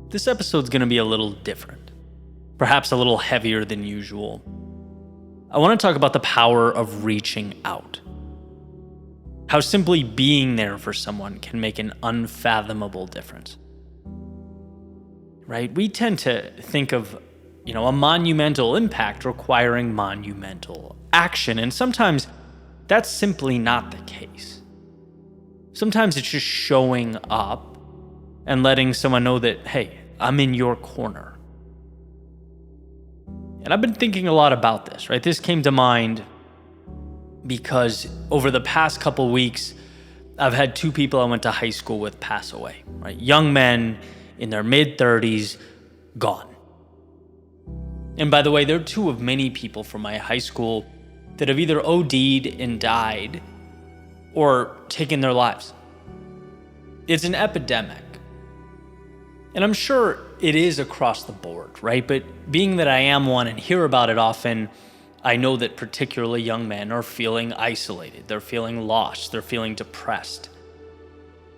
This episode's going to be a little different, perhaps a little heavier than usual. I want to talk about the power of reaching out. How simply being there for someone can make an unfathomable difference. Right? We tend to think of, a monumental impact requiring monumental action, and sometimes that's simply not the case. Sometimes it's just showing up and letting someone know that, hey, I'm in your corner. And I've been thinking a lot about this, right? This came to mind because over the past couple weeks, I've had two people I went to high school with pass away, right? Young men in their mid-30s, gone. And by the way, they're two of many people from my high school that have either OD'd and died or taken their lives. It's an epidemic. And I'm sure it is across the board, right? But being that I am one and hear about it often, I know that particularly young men are feeling isolated. They're feeling lost. They're feeling depressed.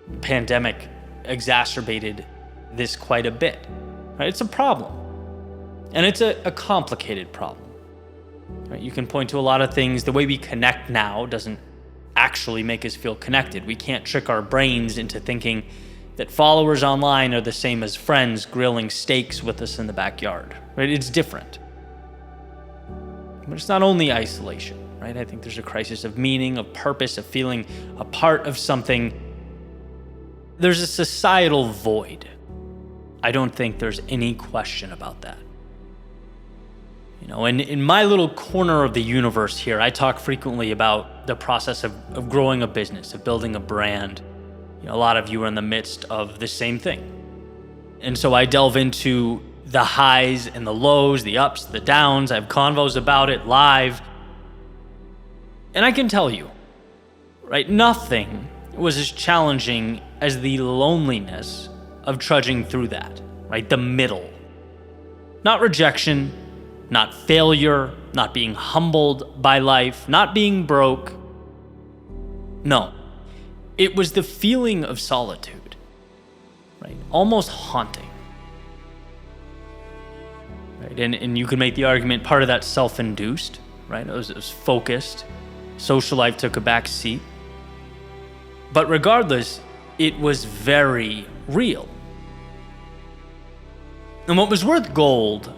The pandemic exacerbated this quite a bit, right? It's a problem. And it's a complicated problem. Right? You can point to a lot of things. The way we connect now doesn't actually make us feel connected. We can't trick our brains into thinking that followers online are the same as friends grilling steaks with us in the backyard. Right? It's different. But it's not only isolation, right? I think there's a crisis of meaning, of purpose, of feeling a part of something. There's a societal void. I don't think there's any question about that. And in my little corner of the universe here, I talk frequently about the process of growing a business, of building a brand. A lot of you are in the midst of the same thing. And so I delve into the highs and the lows, the ups, the downs. I have convos about it live. And I can tell you, right, nothing was as challenging as the loneliness of trudging through that, right? The middle. Not rejection, not failure, not being humbled by life, not being broke. No, it was the feeling of solitude, right? Almost haunting. Right? And you could make the argument part of that self-induced, right? It was focused. Social life took a back seat. But regardless, it was very real. And what was worth gold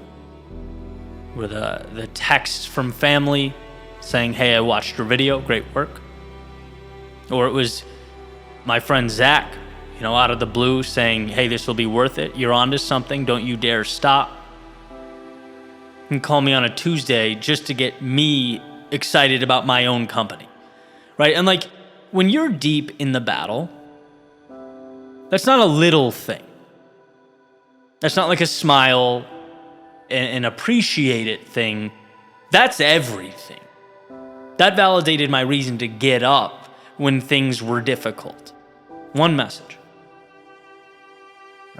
were the texts from family saying, hey, I watched your video, great work. Or it was my friend Zach, out of the blue saying, hey, this will be worth it. You're onto something. Don't you dare stop. And call me on a Tuesday just to get me excited about my own company, right? And when you're deep in the battle, that's not a little thing. That's not like a smile and appreciate it thing. That's everything. That validated my reason to get up when things were difficult. One message.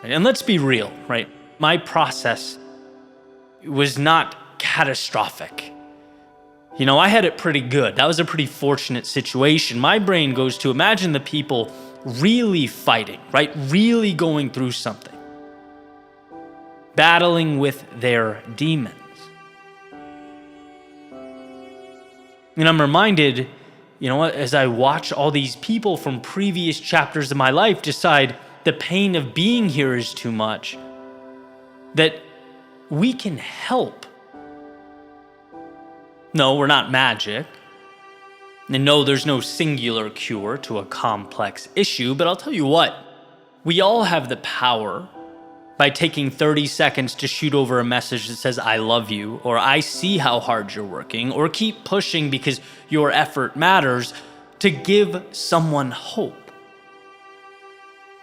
Right? And let's be real, right? My process was not catastrophic. I had it pretty good. That was a pretty fortunate situation. My brain goes to imagine the people really fighting, right? Really going through something. Battling with their demons. And I'm reminded, as I watch all these people from previous chapters of my life decide the pain of being here is too much, that we can help. No, we're not magic. And no, there's no singular cure to a complex issue, but I'll tell you what, we all have the power by taking 30 seconds to shoot over a message that says, I love you, or I see how hard you're working, or keep pushing because your effort matters, to give someone hope.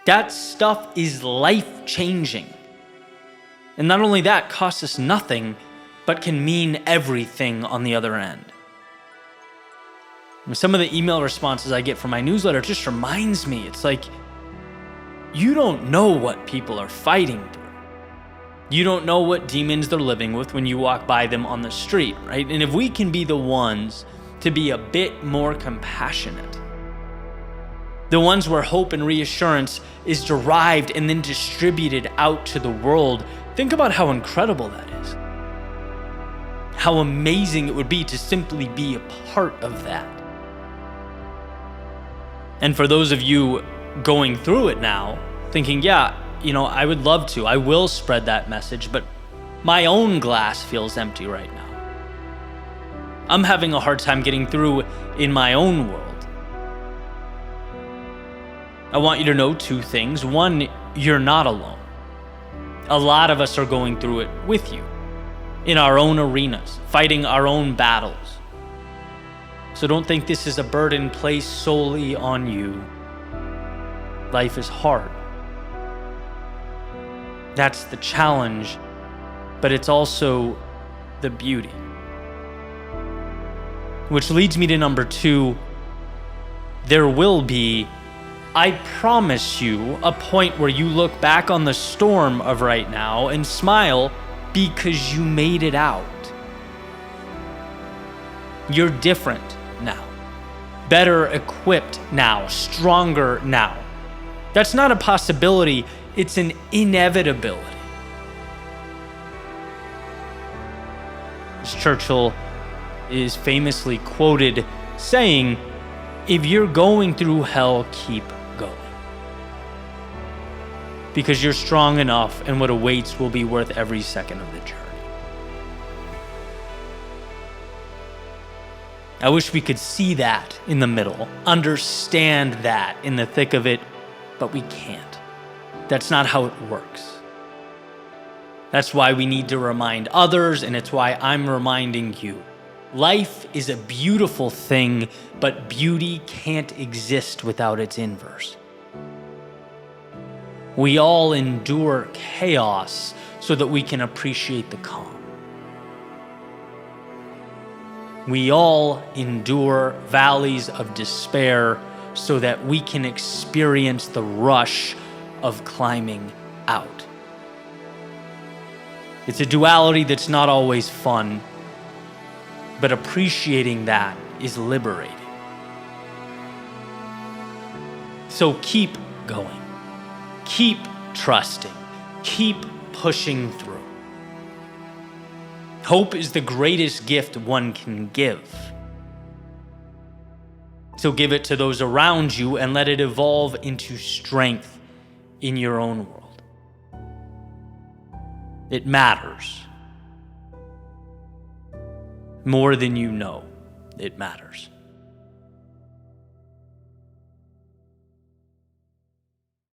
That stuff is life-changing. And not only that, costs us nothing, but can mean everything on the other end. And some of the email responses I get from my newsletter just reminds me, it's like, you don't know what people are fighting through. You don't know what demons they're living with when you walk by them on the street, right? And if we can be the ones to be a bit more compassionate, The ones where hope and reassurance is derived and then distributed out to the world. Think about how incredible that is. How amazing it would be to simply be a part of that. And for those of you going through it now, thinking, yeah, I would love to. I will spread that message, but my own glass feels empty right now. I'm having a hard time getting through in my own world. I want you to know two things. One, you're not alone. A lot of us are going through it with you, in our own arenas, fighting our own battles. So don't think this is a burden placed solely on you. Life is hard. That's the challenge, but it's also the beauty. Which leads me to number 2. There will be, I promise you, a point where you look back on the storm of right now and smile because you made it out. You're different now, better equipped now, stronger now. That's not a possibility, it's an inevitability. As Churchill is famously quoted saying, if you're going through hell, keep going. Because you're strong enough and what awaits will be worth every second of the journey. I wish we could see that in the middle, understand that in the thick of it, but we can't. That's not how it works. That's why we need to remind others, and it's why I'm reminding you. Life is a beautiful thing, but beauty can't exist without its inverse. We all endure chaos so that we can appreciate the calm. We all endure valleys of despair so that we can experience the rush of climbing out. It's a duality that's not always fun, but appreciating that is liberating. So keep going, keep trusting, keep pushing through. Hope is the greatest gift one can give. So give it to those around you and let it evolve into strength in your own world. It matters. More than you know, it matters.